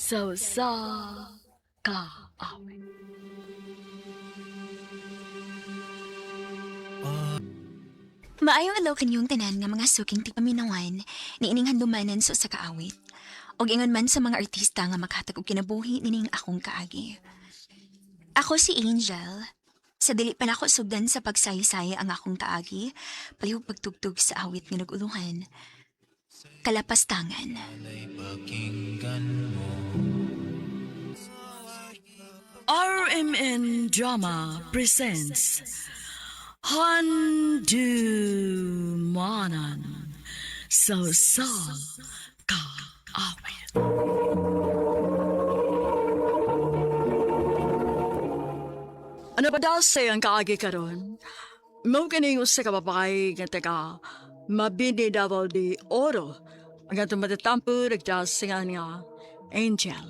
sa kaawit. Maayong adlaw kanyong tanan nga mga suking ti paminawan niining handumanan sa usa ka awit. Og ingon man sa mga artista nga maghatag og kinabuhi nining akong kaagi. Ako si Angel. Sa dili pa nako sugdan sa pagsaysay ang akong kaagi, palihog pagtugtog sa awit nga naguluhan. Kalapastangan. RMN Drama presents Handumanan sa kaawit. Ano ba daw ang kaagi karon? Mao kining usa ka babae nga taga Mabini Davao de Oro. Ang atong matatampo nagdasingan nga Angel.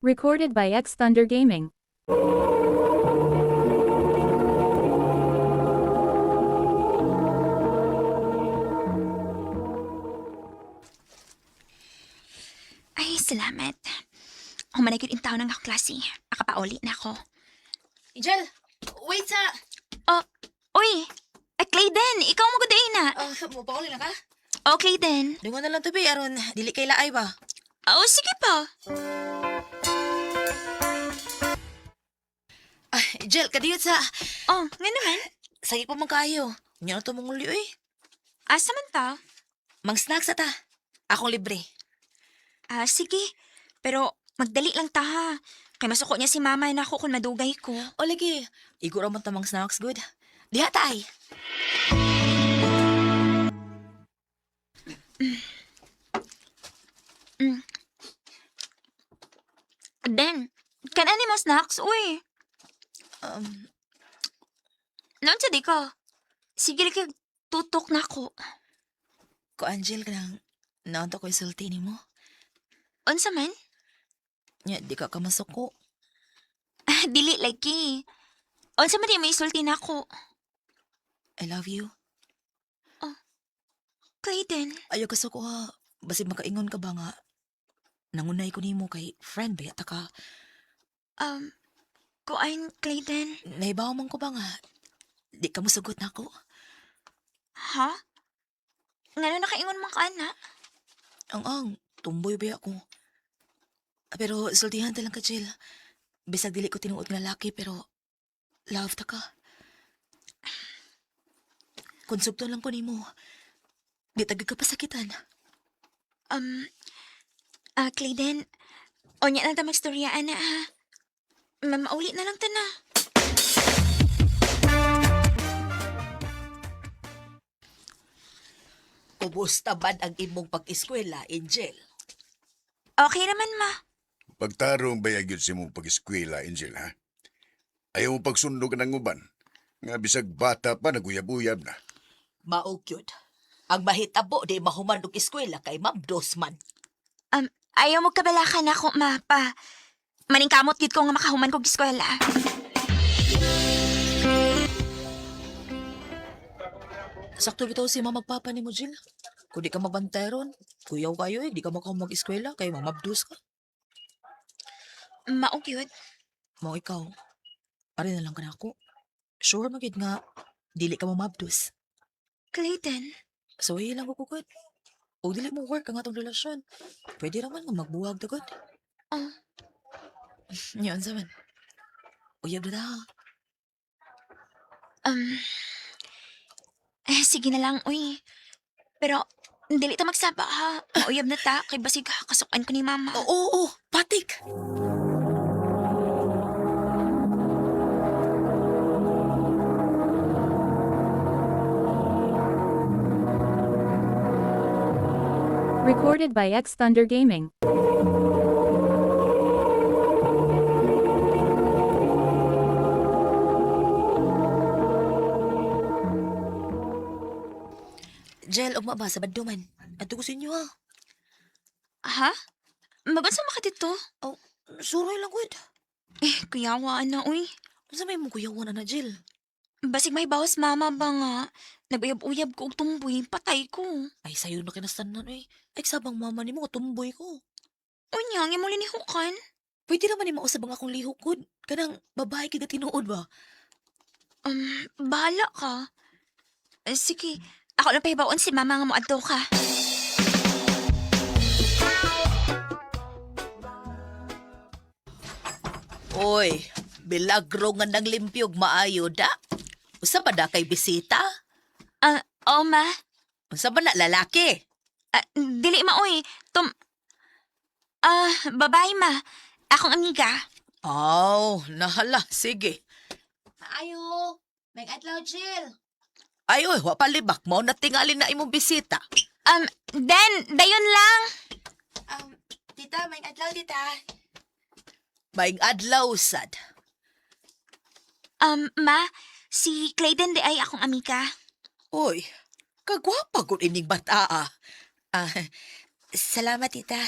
Recorded by X Thunder Gaming. Ay, salamat. Humanay gyud in taon ng akong klase. Akapauli na ako. Angel, wait sa... Oh, uy! Clayden, ikaw mo guday na. Mupauli na ka? Oh, Clayden. Dungo na lang to, be. Aron, dili kay laay ba? Oh, sige pa. Angel, kadiyot sa... Oh, nga naman. Sige pa man kayo. Nya na to mong uli, eh. Asa man ta? Mang snacks ata. Akong libre. Sige. Pero magdali lang ta ha. Kay masuko niya si mama na ako kung madugay ko. O, lagi. Igo raman ta mang snacks, good. Diha tay. Den, kanani mo snacks, uy. Um, Noon sa di ka. Sige kay tutok na ako. ko Angel ka nang naunta ko isulti ni mo. Unsa man? Nya, di ka kamasuko. Dili lagi. Unsa man di may isulti na ako. I love you. Clayden. Ayaw ka suko ha. Basi makaingon ka ba nga nangunay ko nimo kay friend ba yata ka. Kuan, Clayden. Naibaw man ko ba nga di ka musugot na ako. Ha? Ngano nakaingon man ka na? Ang tumboy ba ako? Pero sultihan talang ka, Jill. Bisag dili ko tinuod nga lalaki, pero love ta ka. Konsugto lang ko nimo. Di tagad ka pasakitan. Clayden. Onya lang ta magstoryaan na ha. Mamauli na lang ta na. Kumusta man ang imong pag-eskwela, Angel? Okay naman ma. Pagtarong bayag yun si mong pag-eskwela, Angel, ha? Ayaw mo pagsundo ka ng uban. Nga bisag bata pa, naguyab-uyab na. Mao gyud. Ang mahitabo di mahuman og eskwela kay Ma'am Dosman. Ayaw mo kabalakan ako ma pa. Maningkamot gid ko nga makahuman kog eskwela. Sakto bitaw si Mama magpapa ni mo, Jill. Kung di ka magbantay ron, kuyaw kayo di ka makahumag eskwela kay mamabdos ka. Mao gyud. Mao ikaw, pare na lang ka na ako. Sure magid nga, dili ka mamabdos. Clayden. So, lang ko kukot. O dili mo work ang atong relasyon. Pwede raman nga magbuwag tagod. Oh. Yan sa man. Uyab na ta. Sige na lang, uy. Pero, dili ta magsaba ha. Mauyab na ta, kay basig kasukan ko ni mama. Oo, patik. Recorded by X Thunder Gaming. Jel, ugma ba sa baduman? Ato ko sa inyo ha. Ha? Magunsa maka dito? Oh, suroy lang, good. Kuyawa na, uy. Unsa may mo kuyawan na, Jill? Basig may bawas mama ba nga. Naguyab-uyab ko og tumboy, patay ko. Ay, sayo na kinastanan eh. Ay, sabang mama ni mo, tumboy ko. Unya, ang imo linihukan. Pwede naman ni mausab ang akong lihukod. Kanang babae kita tinuod ba? Bahala ka. Sige, ako lang pahibaon si mama nga mo adto ka. Oy, bilagro nga nang limpyog maayo da. Usa ba da kay bisita? Oo ma. Unsa ba na lalaki? Dili ma, uy. Babae ma. Akong amiga. Nahala. Sige. Maayo, may adlaw, Jill. Ay, oy, wapalibak mo na tingali na imong bisita. Den, dayon lang. Tita, may adlaw, tita. Maing adlaw sad. Ma, si Clayden di ay akong amiga. Oy, kagwapa gud ining bata. Salamat, tita.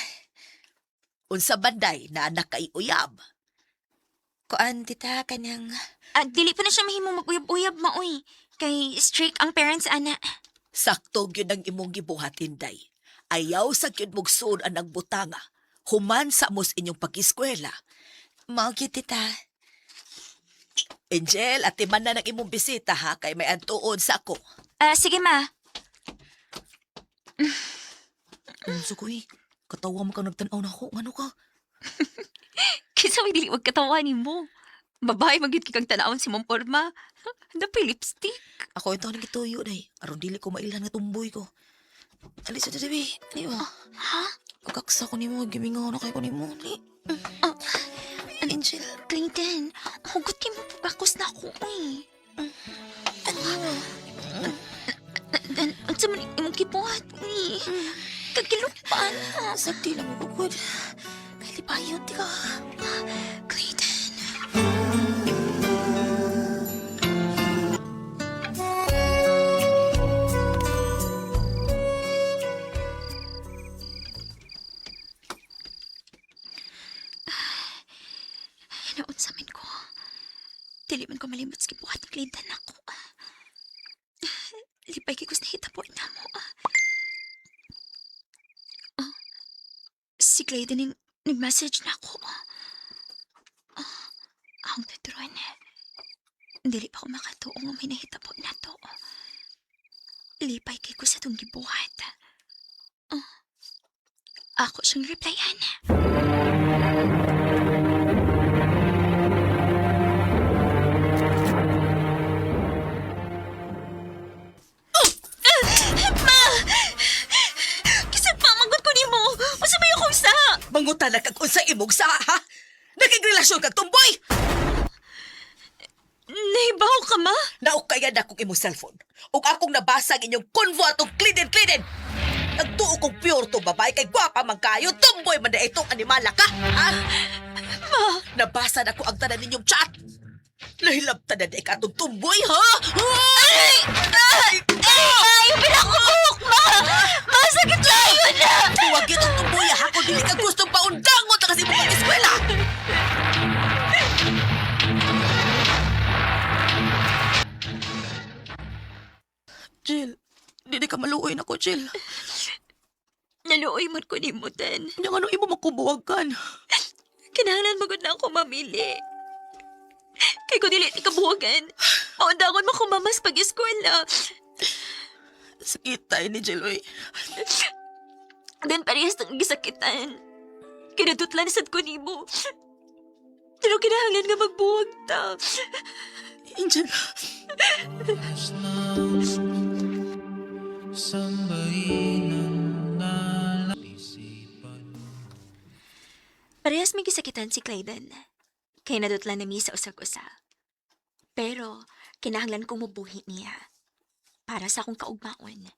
Unsa banday na anak kay uyab. Kuan, tita, kanyang... Dili pa na siya mahimong mag-uyab-uyab ma, uy. Kay strict ang parents, ana. Sakto gyud ang imong gibuhatin day. Ayaw sa gyud mog suod ang nagbutanga. Human sa mos inyong pag-eskwela. Mao gyud, tita. Angel, at timan na ng imong bisita ha, kay may antuon sa ako. Sige ma. Unsa ko katawa mo ka nagtanaw na ako. Ano ka? Kisa may dili wag katawanin mo. Babae magyud kang tanawon si mong porma. Napay lipstick. Ako ito nang gituyo day. Aron dili ko mailan nga tumboy ko. Alis sa dadabi. Di ba? Ha? Pagkaksa ko ni mo, gimingaw na kay ko ni mo. Angel. Clayton, hugot kayo mo pagkakos na ako, uy. Ang saman imong kibuhat, uy. Kagilupan. Sakti lang mo bukod. Kay lipayon, di ka. Clayton. Naunsamin ko. Dili man ko malimot sa kibuhat ni Clayton ako. Lipay kay kus na hitapon na mo. Si Clayton nag-message na ako. Ang tuturuan. Dili pa ko makatuong may nahitapon na to. Lipay kay ko sa itong gibuhat. Ako siyang replyan. Mangutan na kag unsa imong sa ha? Nakigrelasyon kag tumboy? Nahibaw ka, ma? Naukayan na kong imong cellphone. Ug akong nabasa ang inyong konvo atong kliden-kliden. Nagtuo kong pure tong babae kay gwapa man kayo. Tumboy man na itong animala ka, ha? Ma! Nabasa na ko ang tanan ninyong chat. Nahilabtan na ka atong tumboy, ha? Ay! Pinakubuk, ma! Masakit lang yun na! Huwag itong tumboy, ha? Kung dili ka gustong paundangon na kasi mo pag-eskwela. Jill, hindi ka maluoy na ko, Jill. Naluoy man ko ni mo, Dan. Yung ano imo makubuwagan. Kinahanglan magod na ako mamili. Kay ko dili ni kabuwagan. Maundangon mo kumamas pag-eskwela. Sakit tayo ni Jill, oy. Dan parehas ng gisakitan. Kinadutlan sad ko nimo. Pero kinahanglan nga magbuwag ta. Angel. Parehas may gisakitan si Clayden. Kaya nadutlan na mi sa usag-usa. Pero, kinahanglan kong mabuhi niya. Para sa akong kaugmaon.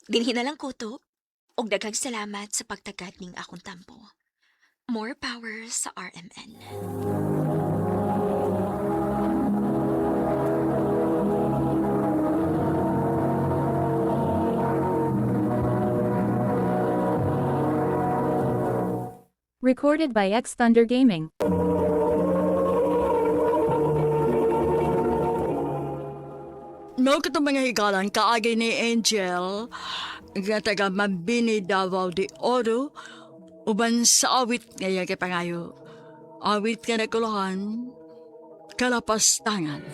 Dinhi na lang kuto, og daghang salamat sa pagtagad ning akong tampo. More power sa RMN. Recorded by X Thunder Gaming. Mao ka mga higalan kaagi ni Angel nga taga Mabini Davao de Oro uban sa awit nga kay pangayo. Awit ka na kulahan kalapastangan.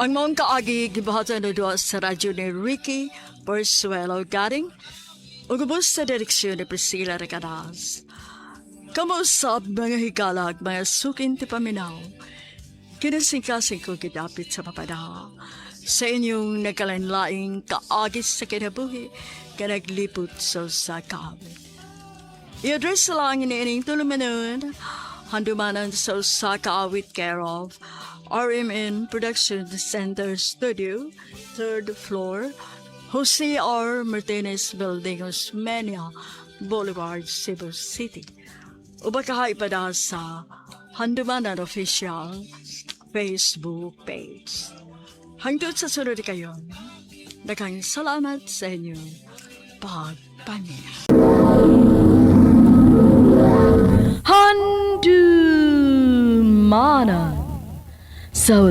Ang maong kaagi gibahatan na doon sa radyo ni Ricky Porzuelo Garing o gubos sa direksyon ni Priscilla Recadas. Kamusap mga higalag mga sukin ti paminaw. Kinasingkasing ko gidapit sa papada sa inyong nagkalanlaing kaagis sa kinabuhi ka naglipot sa kawit. I-address lang iniining tulumanon handumanan sa kawit care of RMN Production Center Studio, 3rd floor, Jose R. Martinez Building, Osmeña Boulevard, Cebu City. O baka ipada sa Handumanan Official Facebook page. Hangtod sa sunod kayo, nakang salamat sa inyong pagpaninag. Handumanan sa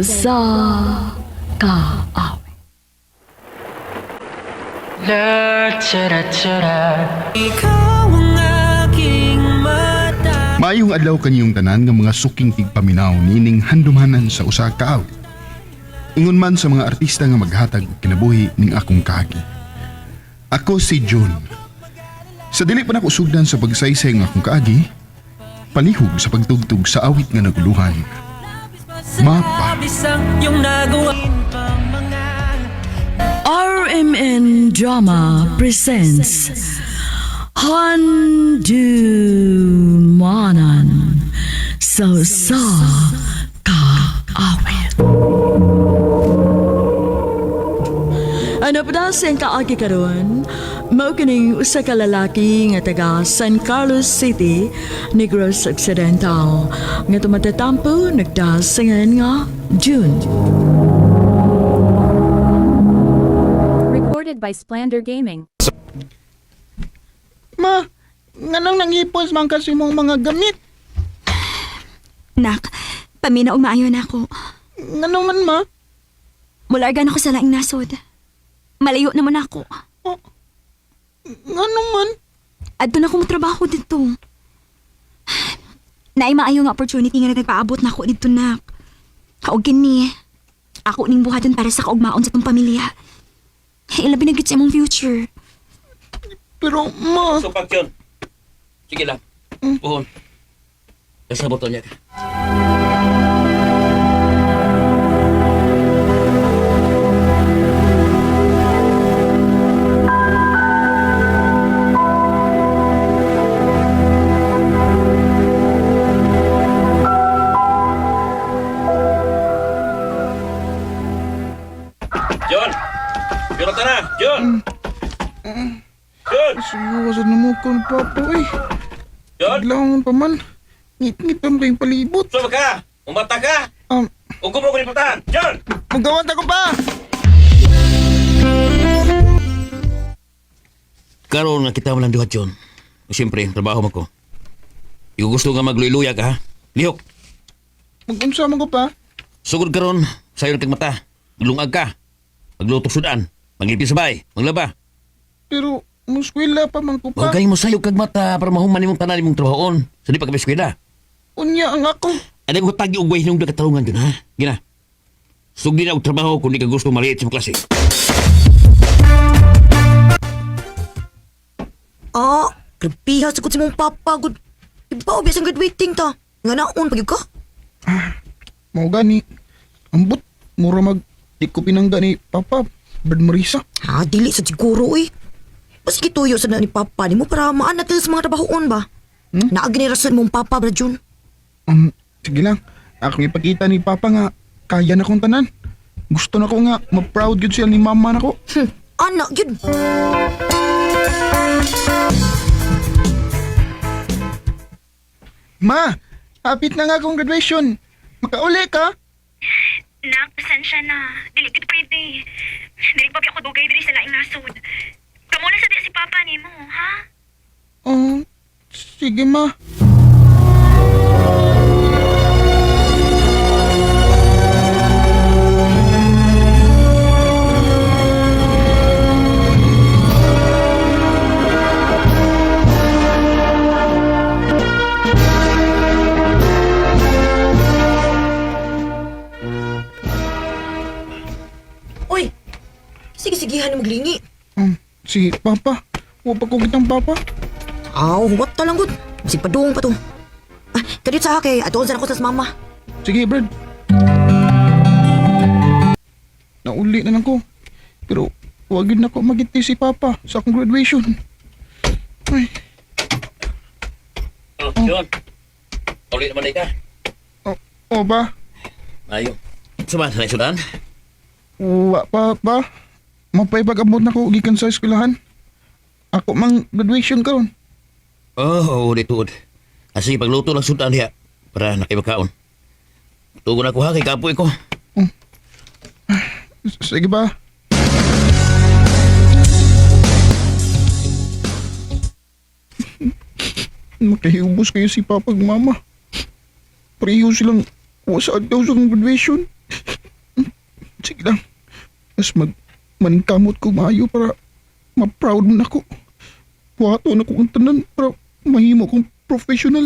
kaawi. Maayong adlaw kanyong tanan nga mga suking tigpaminaw niining handumanan sa usa ka awit. Ingon man sa mga artista nga maghatag og kinabuhi ning akong kaagi. Ako si John. Sa dili pa nako sugdan sa pagsaysay nga akong kaagi, palihog sa pagtugtog sa awit nga naguluhan. Mapa. RMN Drama presents Handumanan sa kaawit. Ano pa na siyang kaagi karon? Mao kining usa ka lalaki nga taga San Carlos City, Negros Occidental, nga tumatatampo nagdasingan nga June. Recorded by Splander Gaming. Ma, nganong nangipos man kasi mong mga gamit? Nak, paminaw maayo na ako. Nganong man, ma? Mulargan ako sa laing nasod. Malayo naman ako. Nganong man? Adto na akong trabaho dito. Naay maayo nga opportunity nga nagpaabot na ako dito, nak. Kaugin ni, ako ning buhaton para sa kaugmaon sa tong pamilya. Ilabi na gid sa imong future. Pero, ma... Supak yun. Sige lang. Puhon. Nasa botol niya ka. John! John, na! John! John! Sinuwasan na mo kong papa, eh. John! Biglang pa man. Ngit-ngit pa mo kayong palibot. Saan ka? Umata ka? Ugom mo ko nipatan! John! Magawant ako pa! Karoon nga kita walang duhat, John. Siyempre, trabaho mo ko. Ikaw gusto nga magluy-luya ka, ha? Lihok! Mag-unsa man ko pa? Sugod karon, sayo kag mata. Maglungag ka. Maglutok sudan. Maglipis sabay. Maglaba. Pero, muskwila pa man ko pa. Huwag kayo mo sayo kag mata para mahuman imong tanan imong trabahoon. Sa di pa kabiskwela. Unya ang ako. Ano ko tagi og way nung katarungan dun, ha? Gina. Sugdi na og trabaho kung di ka gusto maliit sa klase. Grabiha sa si mong papa. Good. Iba, obvious ang good waiting ta. Nga naon, pag ka? Mau gani. Ambot. Mura mag... Di ko pinangga ni Papa. Brad Marisa. Ha, dili sa siguro, eh. Paski tuyo sa na ni papa ni mo para maanat sa mga trabahoon ba? Naaginirasan mong papa, Brad Jun. Sige lang. Ako ipakita ni Papa nga kaya na kong tanan. Gusto na ko nga ma-proud yun siya ni mama na ko. Anak, yun. Ma! Hapit na nga akong graduation. Makauli ka? Nak, pasensya na. Dili gid pwede. Dili pa ako dugay diri sa laing nasod. Kamo na sa di si Papa nimo, ha? Sige ma. sige-sigihan mo maglingi. Si Papa. Huwag pa ko kitang Papa. Aw, huwag ta lang gud. Si padung pa to. Kadit sa kay atoon sa ako sa mama. Sige, Brad. Nauli na lang ko. Pero huwag yun na ko magiti si Papa sa akong graduation. Ay, Oh, John. Ulit naman ka. o ba? Ayo. Saan na sudan? Wa pa ba? Mapay pag-abot na ko gikan sa eskwelahan. Ako mang graduation karon. Oh, ulit-ulit. Asi pagluto lang sudan diha para nakimakaon. Tugon ako ha kay kapoy ko. Sige ba? Makahiubos kayo si Papa ug Mama. Pareho silang wasaad daw sa graduation. Sige lang. Mas mankamot ko maayo para ma-proud mo na ko. Buhato na ko ang tanan para mahimo kong professional.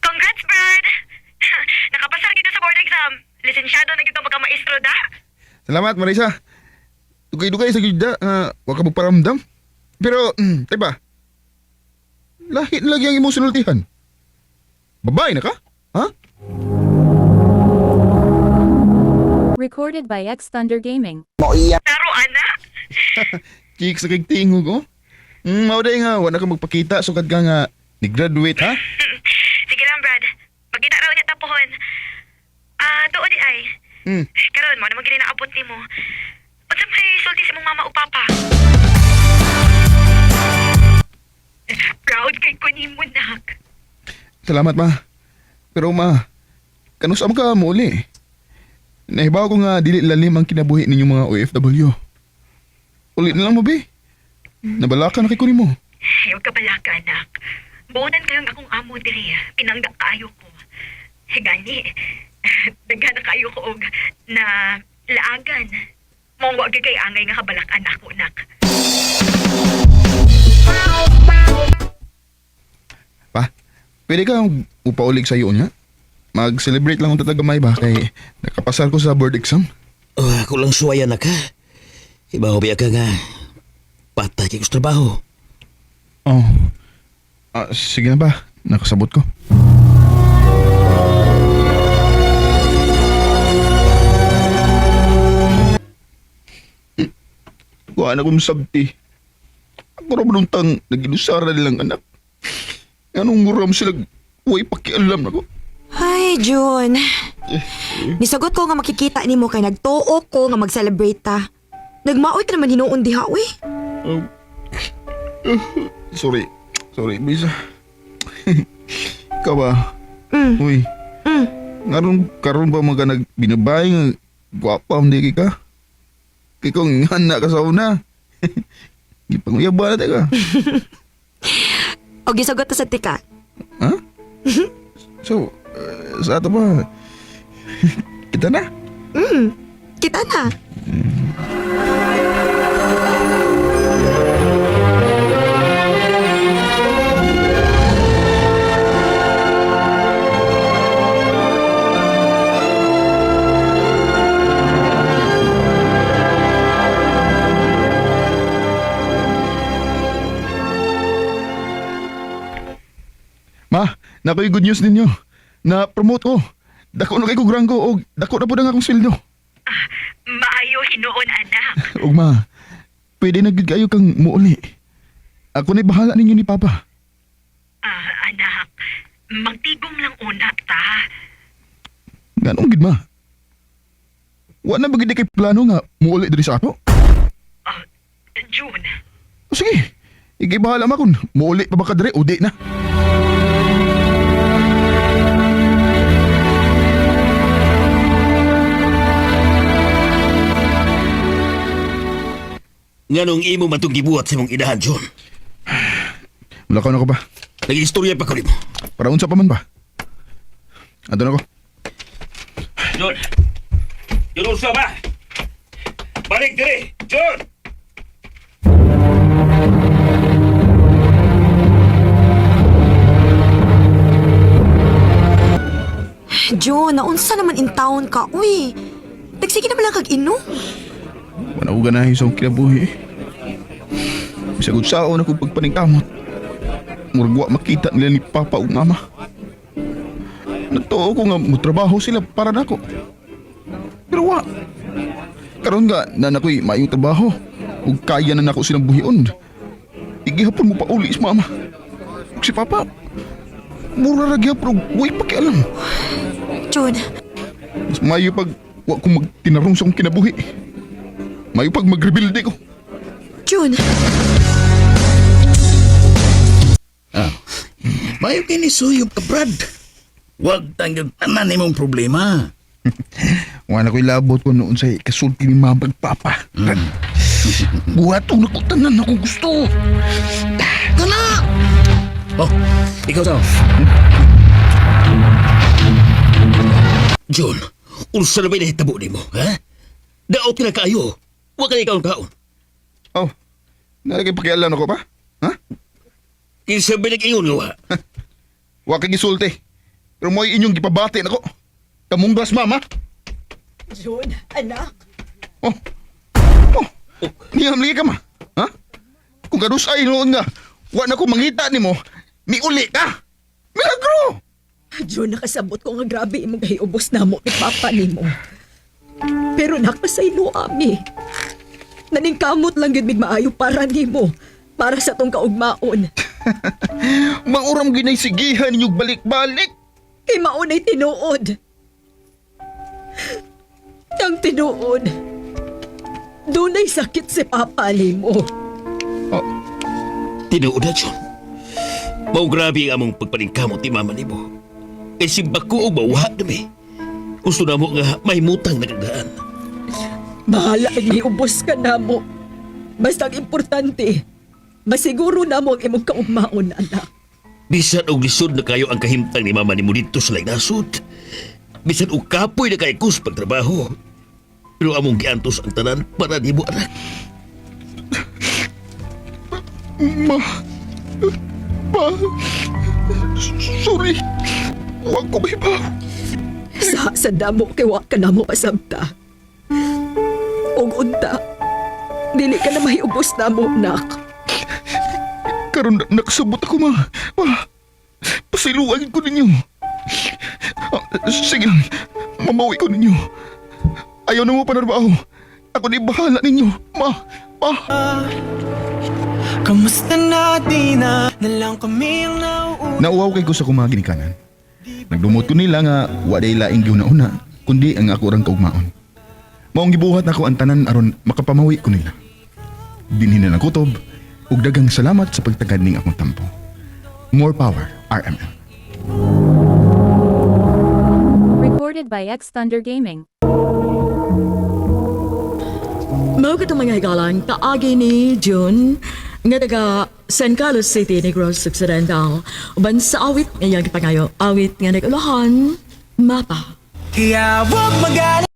Congrats, Brad! Nakapasar kita sa board exam. Lisensyado na kita magka-maestro da. Salamat, Marisa. Dugay-dugay sa gida nga wa ka magparamdam. Pero, diba? Lahi na lagi ang imong sinultihan. Babae na ka? Ha? Recorded by X Thunder Gaming. Taro, anak! Chicks, sa kagtingog, oh. Mauday nga, wala ka magpakita sukad ka nga ni-graduate, ha? Sige lang, Brad. Magkita raw niya tapuhon. Tuo di ay. Karon mo, naman gini naabot ni mo. Unsa may sulti sa mong mama o papa? Proud kay ko ni mo, nak. Salamat, ma. Pero, ma, kanusam ka muli. Nahibaw ko nga dili lalim ang kinabuhi ninyong mga OFW. Ulit na lang mo, be. Nabalaka na kay kunin mo. Ayaw ka pala ka, anak. Buonan kayong akong amo diri. Pinangga kaayo ko. Gani, daghan na kayo ko og na laagan. Mong wag kay angay nga kabalakan ako, nak. Pa, pwede ka upaulig sa iyo niya? Mag-celebrate lang ang tatagamay ba? Kay nakapasar ko sa board exam. Ako lang suwaya na ka. Ibaho biya ka nga. Patay kay kus trabaho. Oh. Sige na ba? Nakasabot ko. Kuha na kong sabti. Ako rin manuntang naginusara nilang anak. Anong nguram sila huwag pakialam na ko. Ay, June. Nisagot ko nga makikita ni mo kay nagtuo ko nga mag-celebrate ta. Nagmaoy ka naman hinuon diha, uy. Sorry. Sorry, Bisa. Ikaw ba? Uy. Karon ba mga nagbinabay nga gwapa ang di ka? Kaya kung hana ka sa una. Ipanguyaba na ka. O gisagot ta sa tika. Ha? So, sa ato ba? Kita na? Kita na. Ma, nakoy good news ninyo. Na-promote ko. Dako na kay kong ranggo o dako na po na akong sweldo. Maayo hinuon, anak. Og ma, pwede na gid kayo kang muuli. Ako na'y bahala ninyo ni Papa. Anak, magtigom lang una ta. Ganong gid ma? Wa na ba gid kay plano nga muuli diri sa ato? June, O sige, igay bahala ma kung muuli pa ba ka diri o di na. Nganong imo man itong gibuhat sa mong inahan, John? Lakaw na ko ba? Nag-istorya pa ko nimo. Para unsa pa man ba? Ato na ko. John! John, unsa ba? Balik diri! John! June, naunsa naman in town ka, uy. Nagsige naman lang kag-inom. Manauga na isang kinabuhi. Bisagod saon ako pagpaningkamot. Murag wa makita nila ni Papa ug Mama. Nagtuo ko nga mutrabaho sila para nako. Pero wa. Karon nga na nakoy maayong trabaho ug kaya na nako silang buhion. Igihapon mo pa uli si Mama. Ug si Papa. Mura ra gyapon ug way pakialam. June, Mas mayo pag wa ko magtinarong sa akong kinabuhi. Mayo pag magrebelde ko. June. Mayo kini suyop ka, Brad. Huwag tanggap tanan imong problema. Wala ko'y labot ko noon sa kasulti ni Mama ug Papa. Buhatong nakutanan ako gusto. Kana! Oh, ikaw daw. John, unsa na ba nahitabo nimo, ha? Daot ka na kayo. Huwag ka na ikaw-kaon. Oh, nalagay pakialam ako pa? Ha? Kinsa ba nag-ingon nga wa? Wa kang gisulti. Pero mo'y inyong gipabati nako. Kamunggas, Mama. June, anak. Oh. Oh. Niyam lagi ka, Ma. Ha? Kung kadusay noon nga, wa na ko mangita ni mo, ni uli ka. Milagro! June, nakasabot ko nga grabe imong gahiubos na mo ni Papa ni mo. Pero nakasaylo ami. Naningkamot lang gid mig maayo para nimo. Para sa tong kaugmaon. Mauram ginay sigihan ninyong balik-balik. Kay maunay tinuod. Ang tinuod. Dunay sakit si Papa nimo. Tinuod na, John. Mao grabe ang among pagpaningkamot ni Mama nimo. Kay simbak ko o bawa dami. Gusto na mo nga may mutang nagdaan. Bahala ang ubos ka na mo. Basta ang importante, masiguro na mo ang imong kaugmaon, anak. Bisan og lisod na kayo ang kahimtang ni Mama nimo dito sa laynasod. Bisan og kapoy na kay kus pagtrabaho. Pero among giantos ang tanan para nimo, anak. Ma. Pa. Sorry. Huwag ko may pa. Sa damo kay wa ka na mo pasabta. Og unta, dili ka na mahiubos na mo, nak. Karon nakasabot ako, Ma. Ma. Pasiluan ko ninyo. Sige lang. Mamawi ko ninyo. Ayaw na mo panarbaho. Ako ni bahala ninyo. Ma. Pa. Kamusta natin na lang kami ang nauuna. Nauwaw kay ko sa kumagi ni kanan. Nagdumot ko nila nga waday laing giuna-una, kundi ang ako rang kaugmaon. Maong gibuhat ako ang tanan aron makapamawi ko nila. Dinhin na kutob, ug daghang salamat sa pagtagad ning akong tampo. More power, RML. Recorded by X Thunder Gaming. Mao ka mga higalan, kaagi ni June, nga taga San Carlos City, Negros Occidental. Uban sa awit ngayang ipangayo, awit nga nag-ulahan, mapa. Kaya huwag mag